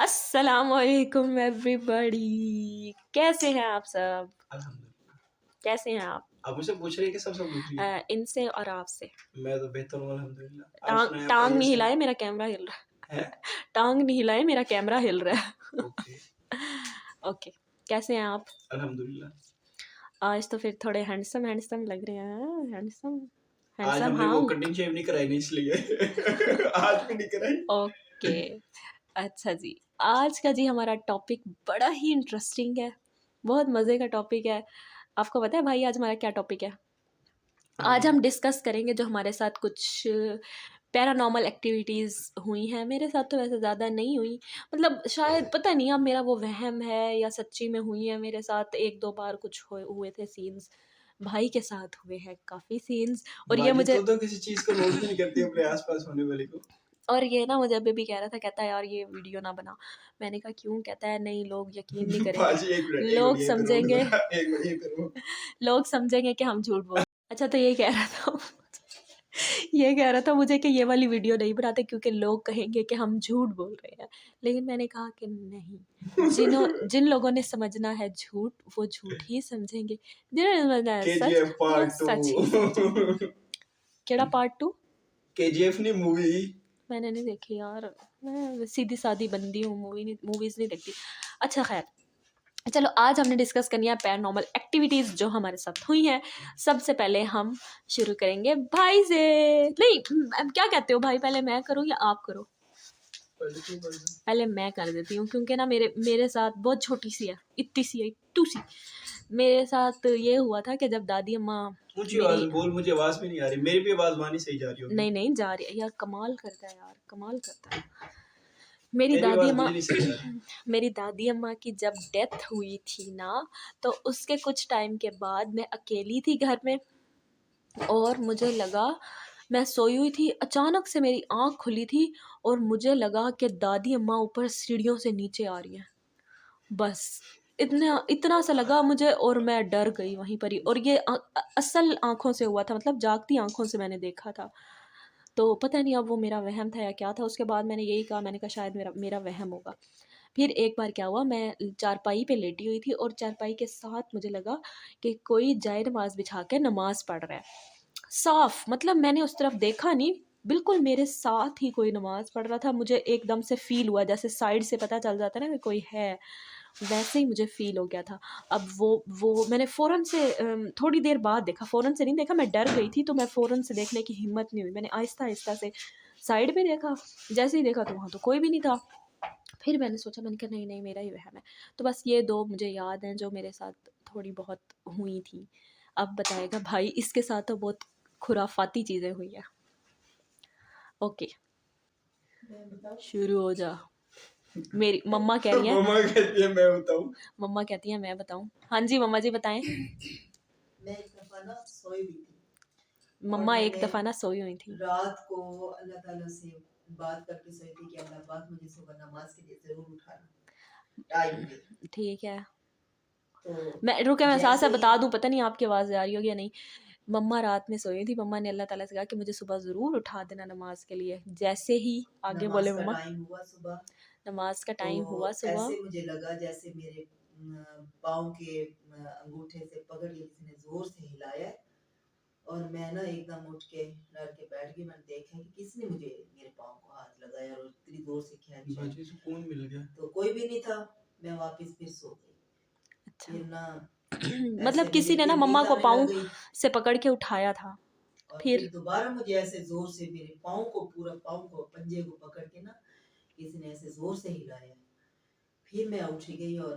अस्सलामुअलैकुम एवरीबॉडी, कैसे हैं आप सब? अल्हम्दुलिल्लाह। कैसे हैं आप? आप मुझसे पूछ रही हैं कि सबसे पूछ रही हैं? इनसे और आपसे। मैं तो बेहतर हूँ अल्हम्दुलिल्लाह। आप टांग सुनाएं, आपका टांग नहीं कैसा है? हिलाए, मेरा कैमरा हिल रहा है। हैं? टांग नहीं हिलाए, मेरा कैमरा हिल रहा है। ओके। ओके, कैसे हैं आप? अल्हम्दुलिल्लाह। आज तो फिर थोड़े हैंडसम हैंडसम लग रहे हैं। हैंडसम आज हैंडसम हमने वो हाँ। कटिंग शेव नहीं कराई ना इसलिए आज भी नहीं कराई। ओके, अच्छा जी। आज का जी हमारा टॉपिक बड़ा ही इंटरेस्टिंग है, बहुत मज़े का टॉपिक है। आपको पता है भाई आज हमारा क्या टॉपिक है? आज हाँ। हम डिस्कस करेंगे जो हमारे साथ कुछ पैरानॉर्मल एक्टिविटीज़ हुई हैं। मेरे साथ तो वैसे ज़्यादा नहीं हुई, मतलब शायद पता नहीं अब मेरा वो वहम है या सच्ची में हुई है। मेरे साथ एक दो बार कुछ हुए थे सीन्स। भाई के साथ हुए हैं काफ़ी सीन्स। और ये बाजी मुझे तो किसी चीज को नोट भी नहीं करती अपने आसपास होने वाले को। और ये ना मुझे अभी भी कह रहा था, कहता है यार ये वीडियो ना बना। मैंने कहा क्यों? कहता है नहीं लोग यकीन नहीं करेंगे, बाजी एक मिनट लोग यहीं पे रोक समझेंगे जरा, एक मिनट यहीं पे रोक। लोग समझेंगे कि हम झूठ बोल। अच्छा तो ये कह रहा था ये कह रहा था मुझे कि ये वाली वीडियो नहीं बनाते क्योंकि लोग कहेंगे कि हम झूठ बोल रहे हैं। लेकिन मैंने कहा कि नहीं, जिन लोगों ने समझना है झूठ वो झूठ ही समझेंगे, जिन्होंने समझना है सच केजीएफ वो पार्ट सच ही समझेंगे। 2। केड़ा पार्ट 2? केजीएफ नहीं मूवी। मैंने नहीं देखी यार, मैं सीधी सादी बंदी हूँ, मूवीज़ नहीं देखती। अच्छा खैर, चलो आज हमने डिस्कस करनी है पैरानॉर्मल एक्टिविटीज़ जो हमारे साथ हुई हैं। सबसे पहले हम शुरू करेंगे भाई से। नहीं, क्या कहते हो भाई, पहले मैं करूँ या आप करो? पहले मैं कर देती हूँ क्योंकि ना मेरे मेरे साथ बहुत छोटी सी है, इतनी सी है, इत्तू सी। मेरे साथ ये हुआ था कि जब दादी अम्मा ऊंची आवाज मेरी में बोल, मुझे आवाज भी नहीं आ रही। मेरी भी आवाज वहां नहीं सही जा रही होगी। नहीं नहीं जा रही है यार, कमाल करता है यार, कमाल करता है। मेरी तेरी दादी आवाज अम्मा मुझे नहीं सही जा रही। मेरी दादी अम्मा की जब डेथ हुई थी ना, तो उसके कुछ टाइम के बाद मैं अकेली थी घर में। और मुझे लगा, मैं सोई हुई थी, अचानक से मेरी आँख खुली थी और मुझे लगा कि दादी अम्मा ऊपर सीढ़ियों से नीचे आ रही हैं। बस इतना इतना सा लगा मुझे और मैं डर गई वहीं पर ही। और ये असल आँखों से हुआ था, मतलब जागती आँखों से मैंने देखा था। तो पता नहीं अब वो मेरा वहम था या क्या था। उसके बाद मैंने यही कहा, मैंने कहा शायद मेरा मेरा वहम होगा। फिर एक बार क्या हुआ, मैं चारपाई पे लेटी हुई थी और चारपाई के साथ मुझे लगा कि कोई जाए नमाज बिछा के नमाज पढ़ रहा है। साफ, मतलब मैंने उस तरफ देखा नहीं, बिल्कुल मेरे साथ ही कोई नमाज पढ़ रहा था। मुझे एकदम से फील हुआ जैसे साइड से पता चल जाता है ना कि कोई है, वैसे ही मुझे फ़ील हो गया था। अब वो मैंने फ़ौरन से थोड़ी देर बाद देखा, फ़ौरन से नहीं देखा, मैं डर गई थी तो मैं फ़ौरन से देखने की हिम्मत नहीं हुई। मैंने आहिस्ता-आहिस्ता से साइड पे देखा, जैसे ही देखा तो वहाँ तो कोई भी नहीं था। फिर मैंने सोचा, मैंने कहा नहीं-नहीं मेरा ही वहम है। तो बस ये 2 मुझे याद हैं जो मेरे साथ थोड़ी बहुत हुई थी। अब बताएगा भाई, इसके साथ तो बहुत खुराफाती चीज़ें हुई हैं। ओके, शुरू हो जा। मेरी मम्मा कह रही हैं, मम्मा कहती है मैं बताऊं। मम्मा कहती हैं मैं बताऊँ? हाँ जी मम्मा जी बताएँ। मैं एक दफा ना सोई हुई थी और मम्मा एक मैंने दफ़ा ना सोई हुई थी। रात को अल्लाह ताला से बात करके सोई थी कि अल्लाह पाक मुझे सुबह नमाज के लिए जरूर उठाना टाइम पे। ठीक है, तो मैं रुके, मैं साथ जैसे साथ ही बता दूँ, पता नहीं आपकी आवाज़ आ रही होगी या नहीं। मम्मा रात में सोई थी, मम्मा ने अल्लाह ताला से कहा कि मुझे सुबह ज़रूर उठा देना नमाज के लिए। जैसे ही आगे नमाज बोले का मम्मा, टाइम हुआ सुबह, नमाज का तो टाइम हुआ सुबह। ऐसे मुझे लगा जैसे मेरे पाँव के अंगूठे से पकड़ के किसी ने जोर से हिलाया है। और मैं ना एकदम उठ के डर के बैठ गई। मैंने देखा कि किसने मुझे मेरे पाँव को हाथ लगाया और इतनी जोर से खींचा। बाजी सुकून मिल गया। तो कोई भी नहीं था। मैं वापस फिर सो गई। अच्छा फिर ना मतलब ऐसे किसी मुझे ने ना फिर मम्मा नींद को आने लग पाँव गई से पकड़ के उठाया था। और फिर फिर दोबारा मुझे ऐसे जोर से मेरे पाँव को, पूरा पाँव को, पंजे को पकड़ के ना किसी ने ऐसे जोर से हिलाया। फिर मैं उठ गई और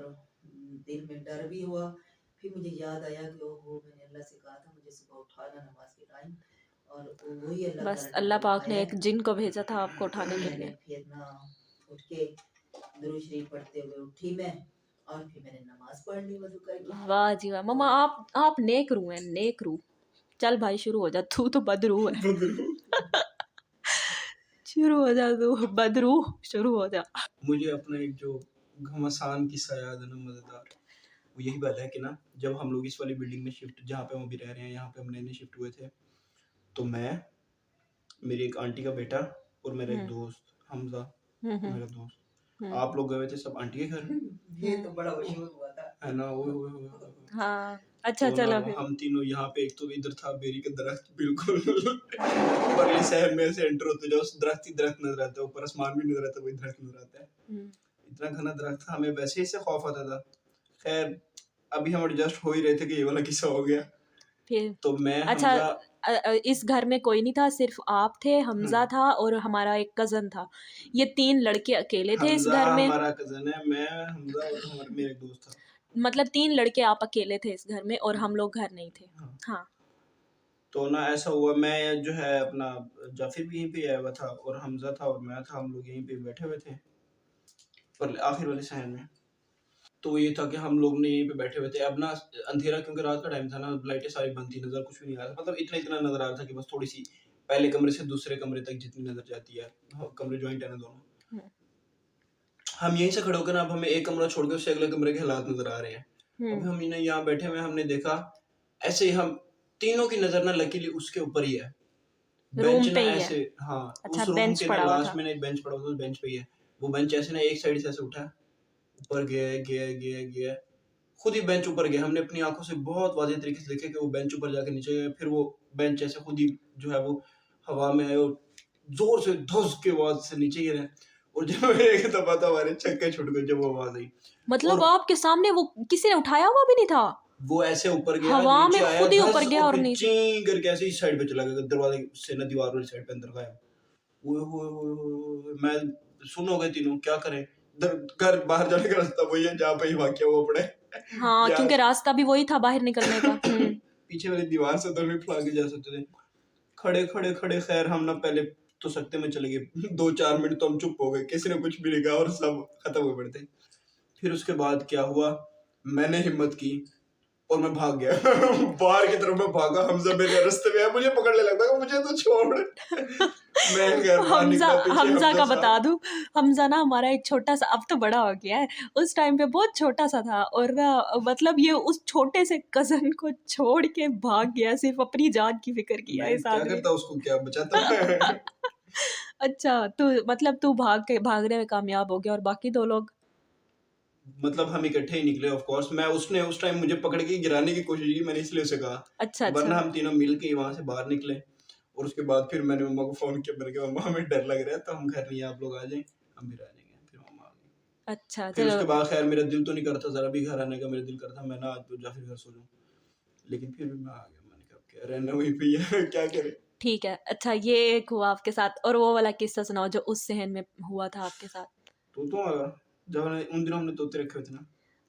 दिल में डर भी हुआ। फिर मुझे याद आया कि ओहो, मैंने अल्लाह से कहा था मुझे सुबह उठाना नमाज के टाइम, और वही अल्लाह बस ताला ने अल्लाह मुझे पाक ने उठाया एक है। जिन को भेजा था आपको तो उठाने के मैंने लिए। फिर ना उठ के दुरूद शरीफ पढ़ते हुए उठी मैं, और फिर मैंने नमाज पढ़ ली वजू करके। वाह जी वाह, मम्मा आप नेक रूह हैं, नेक रूह। चल भाई शुरू हो जा, तू तो बदरूह है। शुरू हो जा, तू बदरूह, शुरू हो जा। मुझे अपना एक जो घमासान किस्सा याद है ना, मजेदार। वो यही बात है कि ना, जब हम लोग इस वाली बिल्डिंग में शिफ्ट, जहाँ पे हम अभी रह रहे हैं, यहाँ पे हम नए शिफ्ट हुए थे, तो मैं, मेरी एक आंटी का बेटा और मेरा एक हम्म दोस्त हमजा, हम्म मेरा दोस्त, आप लोग गए थे सब आंटी के घर, ये तो बड़ा मशहूर हुआ था। है ना? ओए। हाँ, अच्छा तो ना चलो फिर। हम तीनों यहाँ पे, एक तो इधर था बेरी का दरख्त बिल्कुल ऊपरली शहर में से एंटर होते जाओ, दरख्त ही दरख्त नजर आता है, ऊपर आसमान भी नजर आता है, कोई दरख्त नजर आता है। इतना घना दरख्त था, हमें वैसे ही से खौफ आता था। खैर अभी हम एडजस्ट हो ही रहे थे कि ये वाला किस्सा हो गया। फिर तो मैं, अच्छा, हमजा, इस घर में कोई नहीं था, सिर्फ आप थे, हमजा था और हमारा एक कजन था। ये 3 लड़के अकेले थे इस हमजा घर में। हमारा कजन है, मैं, हमजा और हमारे मेरे एक दोस्त था। मतलब 3 लड़के आप अकेले थे इस घर में और हम लोग घर नहीं थे। हाँ। हाँ। तो ना ऐसा हुआ, मैं जो है अपना, जाफिर भी यहीं पे आया हुआ था और हमजा था और मैं था, हम लोग यहीं पे बैठे हुए थे पर आखिर वाले सहन में। तो ये था कि हम लोग ने यहीं पे बैठे हुए थे। अब ना अंधेरा, क्योंकि रात का टाइम था ना, लाइटें सारी बंद थी, नजर कुछ भी नहीं आ रहा था, मतलब इतना इतना नजर आ रहा था कि बस थोड़ी सी पहले कमरे से दूसरे कमरे तक जितनी नजर जाती है, कमरे ज्वाइंट है ना दोनों, हम यहीं से खड़े होकर ना, अब हमें एक कमरा छोड़ के उससे अगले कमरे के हालात नजर आ रहे हैं। अब हम इन्हें यहाँ बैठे हुए, हमने देखा ऐसे ही, हम तीनों की नजर ना लकीली उसके ऊपर ही है, बेंच रूम ना पे ही है। ऐसे, हाँ अच्छा, उस रूम बेंच के ना पड़ा हुआ लास्ट था। में ना एक बेंच पड़ा हुआ था, उस बेंच पे ही है वो बेंच, ऐसे ना एक साइड से ऐसे उठा, ऊपर गया गया गया गया, खुद ही बेंच ऊपर गया। हमने अपनी आंखों से बहुत वाज़ेह तरीके से देखा कि वो बेंच ऊपर जाके नीचे गया, फिर वो बेंच ऐसे खुद ही जो है वो हवा में है और जोर से धस के आवाज से नीचे गिरा। और जब एक दफा तो हमारे छक्के छुट गए जब वो आवाज आई। मतलब और आपके सामने वो किसी ने उठाया हुआ भी नहीं था? वो ऐसे ऊपर गया, हवा नीचे में आया खुद ही धस ऊपर गया और और फिर नीचे। ची करके ऐसे इस साइड पे चला गया, दरवाजे से ना दीवार वाली साइड पे अंदर गया। ओए मैं सुन हो गए तीनों, क्या करें? घर बाहर जाने का रास्ता वही है जहाँ पे ही वाकया हुआ पड़े। हाँ, या क्योंकि रास्ता भी वही था बाहर निकलने का। पीछे वाली दीवार से तो नहीं फैला के जा सकते थे। खड़े खड़े खड़े, खैर हम ना पहले तो सकते में चले गए 2-4 मिनट तो हम चुप हो गए, किसी ने कुछ भी नहीं कहा और सब खत्म हो पड़े थे। फिर उसके बाद क्या हुआ, मैंने हिम्मत की और मैं भाग गया बाहर की तरफ मैं भागा, हमजा मेरे रास्ते में है, मुझे पकड़ने लगा, मुझे तो छोड़ मैं घर बाहर हमजा निकला, पीछे हमजा का हमजा बता दूं, हमजा ना हमारा एक छोटा सा, अब तो बड़ा हो गया है, उस टाइम पे बहुत छोटा सा था और ना मतलब ये उस छोटे से कजन को छोड़ के भाग गया, सिर्फ अपनी जान की फिक्र किया मैं इस क्या आदमी करता, उसको क्या बचाता मैं ने। अच्छा, तो मतलब तू भागने में कामयाब हो गया और बाकी 2 लोग? मतलब हम इकट्ठे ही निकले, ऑफ कोर्स। मैं, उसने उस टाइम मुझे पकड़ के गिराने की कोशिश की, मैंने इसलिए उसे कहा, अच्छा, वरना अच्छा। हम तीनों मिल के वहां से बाहर निकले। और उसके बाद फिर मैंने मम्मा को फोन किया, मैंने कहा मम्मा हमें डर लग रहा है, तो हम घर नहीं है, आप लोग आ जाएं, हम भी रह जाएंगे। फिर मम्मा आ गई। अच्छा, फिर चलो उसके बाद खैर मेरा दिल तो नहीं करता जरा भी घर आने का, मेरा दिल करता मैं ना आज तो जाफिर घर सो जाऊं, लेकिन फिर भी मैं आ गया। मैंने कहा क्या रहना वहीं पे ही है क्या करे। ठीक है। अच्छा, ये एक हुआ आपके साथ, और वो वाला किस्सा सुनाओ जो उस सहन में हुआ था आपके साथ। तो आगा, जब उन दिनों हमने तोते रखे हुए थे ना,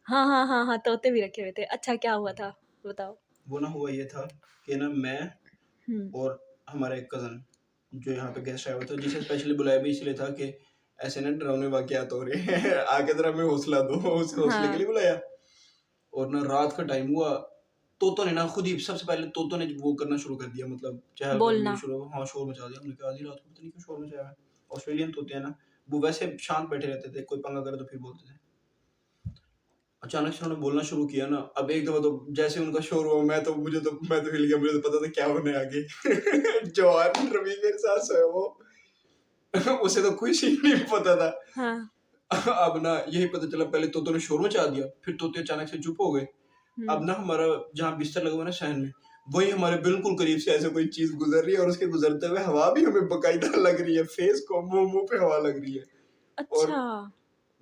हाँ, हाँ, हाँ, हाँ, तोते भी रखे हुए थे। अच्छा, क्या हुआ था? बताओ। वो ना हुआ ये था कि ना मैं हुँ। और हमारा एक कज़न जो यहाँ पे गेस्ट आया हुआ था, जिसे स्पेशली बुलाया भी इसलिए था कि ऐसे ना डरावने वाक़यात हो रहे हैं आके ज़रा हमें हौसला दो, उसे हौसले के हाँ। लिए बुलाया। और ना रात का टाइम हुआ, तोतों ने ना खुद ही सबसे पहले तोतों ने वो करना शुरू कर दिया, मतलब चहलकदमी बोलना। शुरू, हाँ शोर मचा दिया। हमने कहा आधी रात को पता नहीं क्यों शोर मचाया है। ऑस्ट्रेलियन तोते हैं ना, वो वैसे शांत बैठे रहते थे, कोई पंगा करे तो फिर बोलते थे। अचानक से उन्होंने बोलना शुरू किया ना, अब एक दफा तो जैसे उनका शोर हुआ, मैं तो हिल गया, मुझे तो पता था क्या होने आगे जवान रवि मेरे साथ सोया वो उसे तो कुछ ही नहीं पता था। हाँ। अब ना यही पता चला, पहले तोतों ने शोर मचा दिया, फिर तोते अचानक से चुप हो गए। अब ना हमारा जहाँ बिस्तर लगा हुआ ना शहर में, वही हमारे बिल्कुल करीब से ऐसे कोई चीज गुजर रही है और उसके गुजरते हुए हवा भी हमें बकायदा लग रही है, फेस को, मुंह पे हवा लग रही है। और अच्छा।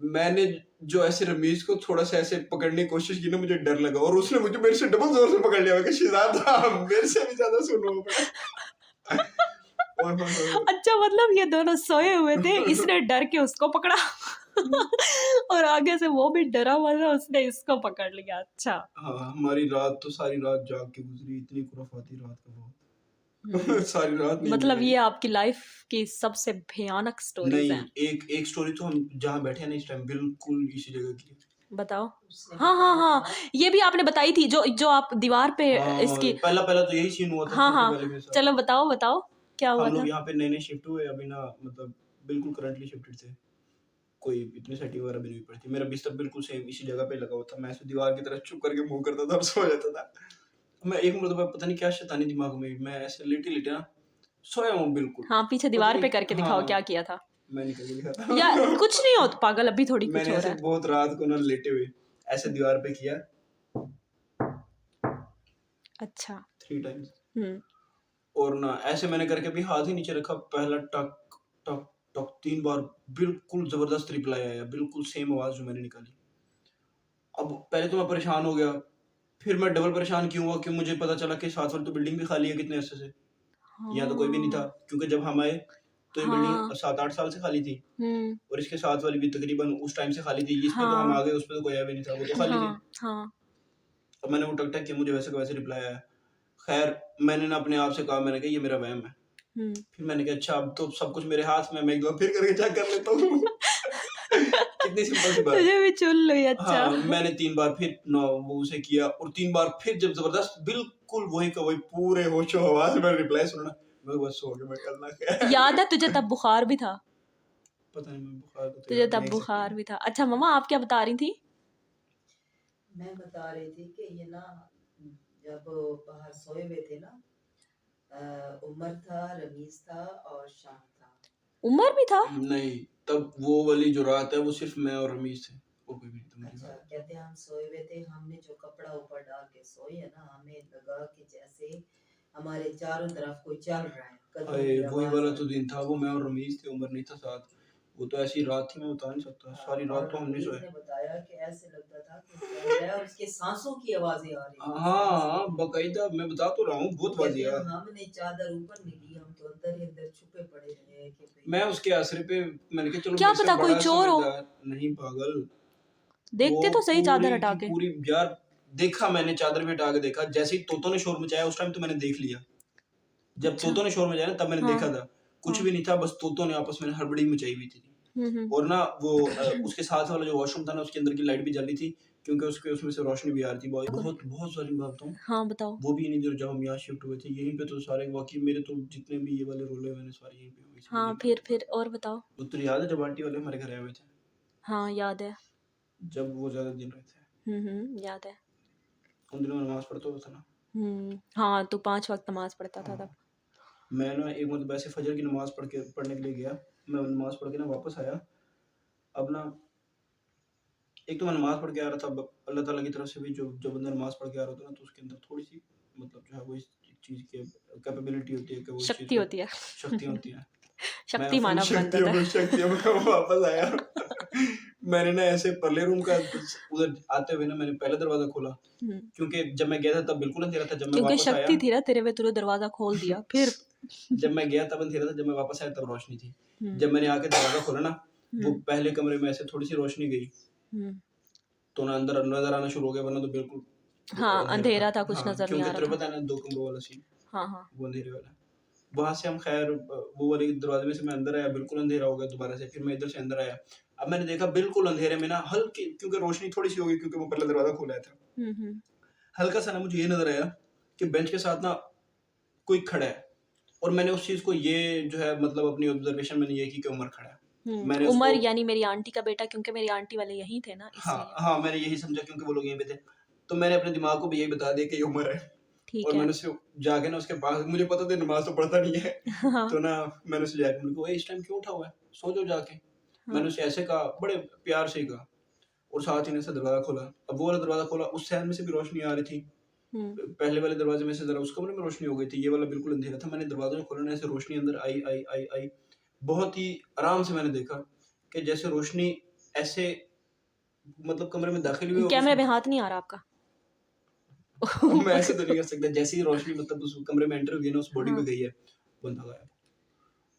मैंने जो ऐसे रमीज को थोड़ा सा ऐसे पकड़ने की कोशिश की ना, मुझे डर लगा और उसने मुझे मेरे से डबल जोर से पकड़ लिया। मैं शिजादा मेरे से भी ज्यादा सुनो और अच्छा, मतलब ये दोनों सोए हुए थे, इसने डर के उसको पकड़ा और आगे से वो भी डरा हुआ था, उसने इसको पकड़ लिया। अच्छा। हाँ, हमारी रात तो सारी रात जाग के गुजरी, इतनी खुराफाती रात का हुँ। बहुत सारी रात नींद मतलब नहीं ये आई। आपकी लाइफ की सबसे भयानक स्टोरीज़ नहीं, हैं। एक एक स्टोरी तो हम जहाँ बैठे हैं ना इस टाइम बिल्कुल इसी जगह की है। बताओ। उसने हाँ, हाँ, बताया हाँ, था ये भी आपने बताई थी, जो जो आप दीवार पे हाँ, इसकी। पहला पहला तो यही सीन हुआ था हाँ, सबसे हाँ, पहले मेरे साथ। चलो बताओ, बताओ, क्या हुआ हम लोग था? यहाँ पे नए-नए शिफ्ट हुए अभी ना, मतलब बिल्कुल करंटली शिफ्टेड थे। कोई इतनी सेटिंग वगैरह भी नहीं पड़ी थी। मेरा बिस्तर बिल्कुल सेम इसी जगह पे लगा हुआ था। मैं ऐसे दीवार की तरफ चुप करके मुँह करता था और सो जाता था। मैं एक मर्तबा पता नहीं क्या शैतानी दिमाग में, मैं ऐसे लेटे-लेटे ना सोया हूँ बिल्कुल। हाँ, पीछे पता दीवार नहीं, पे करके दिखाओ क्या हाँ, किया था? मैं निकल के दिखाता हूँ। या कुछ नहीं होता पागल, अभी थोड़ी कुछ मैंने हो ऐसे रहा है। बहुत रात को ना लेटे हुए ऐसे दीवार पे किया अच्छा 3 टाइम्स, हम्म और ना ऐसे मैंने करके भी हाथ ही नीचे रखा, पहला टक टक टक 3 बार बिल्कुल जबरदस्त रिप्लाई आया, बिल्कुल सेम आवाज जो मैंने निकाली। अब पहले तो मैं परेशान हो गया, फिर मैं डबल परेशान क्यों हुआ कि मुझे पता चला कि साथ वाली तो बिल्डिंग भी खाली है कितने अरसे से, यहाँ तो कोई भी नहीं था, हाँ क्योंकि जब हम आए तो ये बिल्डिंग हाँ 7-8 साल से खाली थी, हम्म और इसके साथ वाली भी तकरीबन उस टाइम से खाली थी। इस पे तो हम हाँ आ गए, उस पे तो कोई आया भी नहीं था, वो तो खाली थी। हाँ हाँ अब मैंने वो टक टक किया, मुझे वैसे का वैसे रिप्लाई आया। खैर मैंने ना अपने आप से कहा, मैंने कहा ये मेरा वहम है। फिर मैंने कहा अच्छा अब तो सब कुछ मेरे हाथ में, मैं एक बार फिर करके चेक कर लेता हूँ। कितनी सिंपल सी बात। तुझे भी चुन लो अच्छा। हाँ मैंने 3 बार फिर वो उसे किया, और 3 बार फिर जब जबरदस्त बिल्कुल वही का वही पूरे होशो हवास में रिप्लाई सुना, मैं बस सो गया। मैं करना क्या है? याद है तुझे तब बुखार भी था? पता नहीं, मैं बुखार को तो तुझे याद तब नहीं बुखार भी था। अच्छा मम्मा आप क्या बता रही थी? मैं बता रही थी कि ये ना जब बाहर सोए हुए थे ना, उमर था, रमीज था और शाम था। उमर भी था? नहीं, तब वो वाली जो रात है वो सिर्फ मैं और रमीज थे, और कोई भी नहीं था मेरी अच्छा, बात। कहते हैं हम सोए हुए थे, हमने जो कपड़ा ऊपर डाल के सोए है ना, हमें लगा कि जैसे हमारे चारों तरफ कोई चल रहा है, कदमों अरे की वही आवाज वाला आ तो रही दिन था, वो मैं और रमीज थे, उमर नहीं था साथ। वो तो ऐसी रात थी, मैं बता नहीं सकता, है। सारी रात और तो हम नहीं रमीज सोए। ने बताया कि ऐसे लगता था कि चल रहा है और उसके सांसों की आवाजें आ रही थी, सांस हाँ की। बकायदा, मैं बता तो रहा हूँ, बहुत कहते वाजिया। हैं हमने चादर ऊपर नहीं ली, हम तो अंदर ही अंदर छुपे पड़े रहे कि मैं भाई। उसके आसरे पे, मैंने कहा चलो क्या मेरे से पता कोई बड़ा चोर हो, समझदार नहीं, पागल। देखते वो तो सही चादर पूरी हटा की के। पूरी यार, देखा मैंने, चादर भी हटा के देखा, जैसे ही तोतों ने शोर मचाया उस टाइम तो मैंने देख लिया। जब अच्छा तोतों ने शोर मचाया ना तब मैंने हाँ देखा था, कुछ हाँ भी नहीं था, बस तोतों ने आपस में हड़बड़ी मचाई हुई थी। हम्म। और ना वो उसके साथ वाला जो वॉशरूम था ना, उसके अंदर की लाइट भी जल रही थी, क्योंकि उसके उसमें से रोशनी भी आ रही थी। बहुत बहुत सारी बात बताऊं, हाँ बताओ। वो भी नहीं, जब हम यहाँ शिफ्ट हुए थे यहीं पे तो सारे वाकई मेरे तो जितने भी ये वाले रोले मैंने सारे यहीं पे हुए, इसी हाँ बिल्डिंग में हुए। फिर और बताओ। वो तो याद है जब आंटी वाले हमारे घर आए हुए थे, हाँ याद है। जब वो ज्यादा दिन रहे थे, याद है। उन दिनों में नमाज पढ़ता हुआ था ना। हाँ तू 5 वक्त नमाज पढ़ता था हाँ, तब। मैं ना एक मतलब ऐसे फजर की नमाज पढ़ने के लिए गया, मैं नमाज पढ़ के ना वापस आया। अब ना एक तो मैं नमाज पढ़ के आ रहा था, अल्लाह ताला की तरफ से भी जो बंदा नमाज पढ़ के आ रहा होता है ना, तो उसके अंदर थोड़ी सी मतलब जो है वो इस चीज़ की कैपेबिलिटी होती है कि वो इस चीज़ शक्ति को, होती है। शक्तियाँ होती हैं। मैं शक्ति फुल मानव बन शक्तियों जाता में है। शक्तियों में वापस आया। मैंने ना ऐसे परले रूम का उधर आते हुए ना मैंने पहला दरवाजा खोला, हम्म, क्योंकि जब मैं गया था तब बिल्कुल अंधेरा था, जब मैं क्योंकि वापस आया शक्ति थी ना तेरे में, तूने दरवाजा खोल दिया फिर। जब मैं गया तब अंधेरा था, जब मैं वापस आया तब रोशनी थी। हम्म जब मैंने आके दरवाजा खोला ना, वो हम्म पहले कमरे में ऐसे थोड़ी सी रोशनी गई, हम्म। तो ना अंदर नजर आना शुरू हो गया, वरना तो बिल्कुल हाँ अंधेरा था। अंधेरा था, कुछ हाँ नजर नहीं आ क्योंकि रहा तुझे था। पता है ना 2 कमरों वाला सीन, हाँ हाँ वो अंधेरे वाला। वहां से हम खैर वो वाले दरवाजे में से मैं अंदर आया, बिल्कुल अंधेरा हो गया दोबारा से, फिर मैं इधर से अंदर आया। अब मैंने देखा बिल्कुल अंधेरे में ना हल्की, क्योंकि रोशनी थोड़ी सी हो गई क्योंकि वो पहला दरवाजा खोला था, हम्म। हल्का सा ना मुझे ये नजर आया कि बेंच के साथ ना कोई खड़ा है, और मैंने उस चीज को ये जो है मतलब अपनी ऑब्जर्वेशन में ये की कि उमर खड़ा है। मैंने उमर उसको, यानी मेरी आंटी का बेटा, क्योंकि मेरी आंटी वाले यहीं थे ना हाँ इसलिए। हाँ मैंने यही समझा क्योंकि वो लोग यहीं पे थे, तो मैंने अपने दिमाग को भी यही बता दिया कि ये उमर है। ठीक और है। मैंने उससे जाके ना उसके पास, मुझे पता था नमाज तो पढ़ता नहीं है, हाँ तो ना मैंने उससे जाके उनको, इस टाइम क्यों उठा हुआ है, सो जाओ जाके। हाँ मैंने उससे ऐसे कहा, बड़े प्यार से ही कहा, और साथ ही ने से दरवाजा खोला। अब वो वाला दरवाजा खोला, उस सैन में से भी रोशनी आ रही थी, हम्म पहले वाले दरवाजे में से जरा उस कमरे में रोशनी हो गई थी, ये वाला बिल्कुल अंधेरा था। मैंने दरवाजा खोला ना, ऐसे रोशनी अंदर आई आई आई आई, बहुत ही आराम से मैंने देखा कि जैसे रोशनी ऐसे मतलब कमरे में दाखिल हुई, और कैमरे उसमें में हाथ नहीं आ रहा आपका? अब मैं ऐसे तो नहीं कर सकता, जैसे ही रोशनी मतलब उस कमरे में एंटर हुई ना, उस बॉडी पे हाँ गई है, बंदा गायब।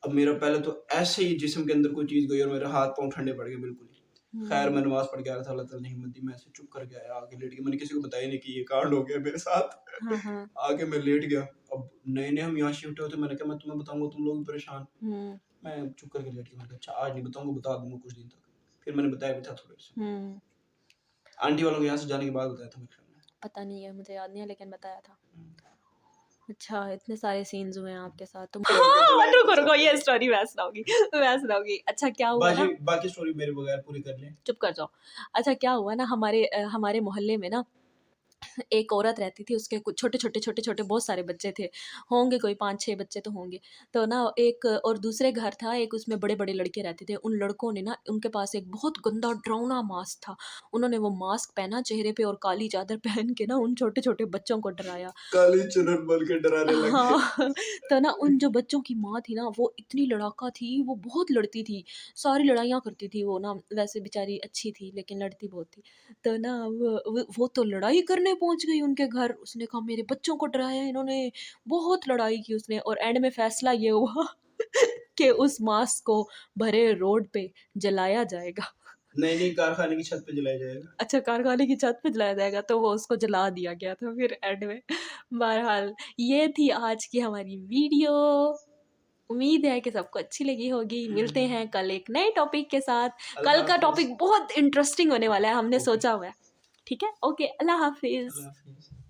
अब मेरा पहले तो ऐसे ही जिस्म के अंदर कोई चीज गई और मेरे हाथ पांव ठंडे पड़ गए बिल्कुल ही। खैर मैं नमाज पढ़ के आ रहा था, अल्लाह ताला ने हिम्मत दी, मैं ऐसे चुप कर गया, आके लेट गया। मैंने किसी को बताया नहीं कि ये कांड हो गया मेरे साथ। हाँ हाँ आके मैं लेट गया। अब नए नए हम यहाँ शिफ्ट हुए थे, मैंने कहा मैं तुम्हें बताऊंगा, तुम लोग भी परेशान। हम्म मैं चुप करके लेट गया, मैंने कहा अच्छा आज नहीं बताऊंगा, बता दूंगा कुछ दिन तक। फिर मैंने बताया भी था थोड़े से, हम्म। आंटी वालों के यहाँ से जाने के बाद बताया था मेरे ख्याल में। पता नहीं है, मुझे याद नहीं है, लेकिन बताया था। अच्छा इतने सारे सीन्स हुए हैं आपके साथ तुम। फिर उनके हाँ जवाब रुको के रुको, साथ ये स्टोरी मैं सुनाऊंगी, मैं सुनाऊंगी। अच्छा क्या हुआ बाकी ना, बाकी स्टोरी मेरे बगैर पूरी कर ले। चुप कर जाओ। अच्छा क्या हुआ ना, हमारे मोहल्ले में ना एक औरत रहती थी, उसके कुछ छोटे-छोटे बहुत सारे बच्चे थे, होंगे कोई 5-6 बच्चे तो होंगे। तो ना एक और दूसरे घर था, एक उसमें बड़े-बड़े लड़के रहते थे। उन लड़कों ने ना उनके पास एक बहुत गंदा डरावना मास्क था। उन्होंने वो मास्क पहना चेहरे पे और काली चादर पहन के ना उन छोटे-छोटे बच्चों को डराया। काली चुनर बोल के डराने लगे। हाँ, तो ना उन जो बच्चों की माँ थी ना, वो इतनी लड़ाका थी, वो बहुत लड़ती थी, सारी लड़ाइयाँ करती थी वो ना, वैसे बेचारी अच्छी थी लेकिन लड़ती बहुत थी। तो ना वो तो लड़ाई करने पहुँच गई उनके घर, उसने कहा मेरे बच्चों को डराया इन्होंने, बहुत लड़ाई की उसने और एंड में फैसला ये हुआ कि उस मास्क को भरे रोड पे जलाया जाएगा। नहीं नहीं, कारखाने की छत पे जलाया जाएगा। अच्छा, कारखाने की छत पे जलाया जाएगा, तो वो उसको जला दिया गया था फिर एंड में। बहरहाल ये थी आज की हमारी वीडियो। उम्मीद है कि सबको अच्छी लगी होगी। मिलते हैं कल एक नए टॉपिक के साथ। अल्लाह कल का हाफिज। टॉपिक बहुत इंटरेस्टिंग होने वाला है, हमने ओके, सोचा हुआ है। ठीक है? ओके, अल्लाह हाफ़िज़। अल्लाह हाफिज।